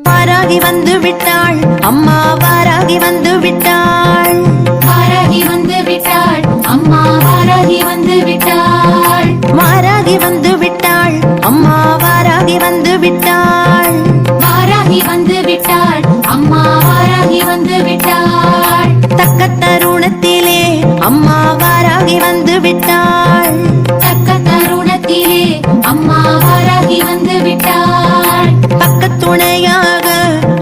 வாராகி வந்து விட்டாள், அம்மா வாராகி வந்து விட்டாள். வாராகி வந்து விட்டாள், அம்மா வாராகி வந்து விட்டாள். வாராகி வந்து விட்டாள், அம்மா வாராகி வந்து விட்டாள். வாராகி வந்து விட்டாள், அம்மா வாராகி வந்து விட்டாள். தக்க தருணத்திலே அம்மா வாராகி வந்து விட்டாள். தக்க தருணத்திலே அம்மா வாராகி வந்து விட்டாள். பக்க துணையாக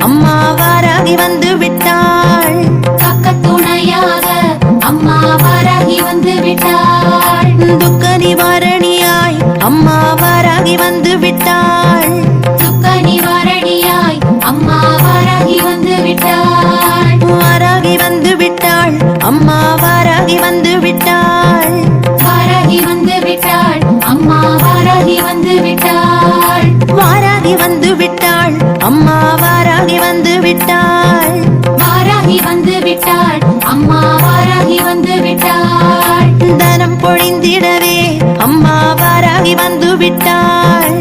அம்மா வாராகி வந்து விட்டாள். பக்க துணையாக அம்மா வாராகி வந்து விட்டாள். துக்க நிவாரணியாய் அம்மா வாராகி வந்து விட்டாள். துக்க நிவாரணியாய் அம்மா வாராகி வந்து விட்டாள். வாராகி வந்து விட்டாள், அம்மா வாராகி வந்து விட்டாள். வாராகி வந்து விட்டாள், அம்மா வாராகி வந்து விட்டாள். வாராகி வந்து விட்டாள், அம்மா வாராகி வந்து விட்டாள். வாராகி வந்து விட்டாள், அம்மா வாராகி வந்து விட்டாள். தனம் பொழிந்திடவே அம்மா வாராகி வந்து விட்டாள்.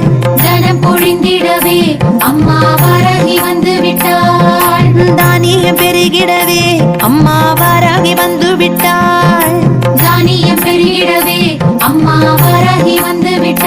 தனம் பொழிந்திடவே அம்மா வாராகி வந்து விட்டாள். தானியம் பெருகிடவே அம்மா வாராகி வந்து விட்டாள். தானியம் பெருகிடவே அம்மா வாராகி வந்து விட்டாள்.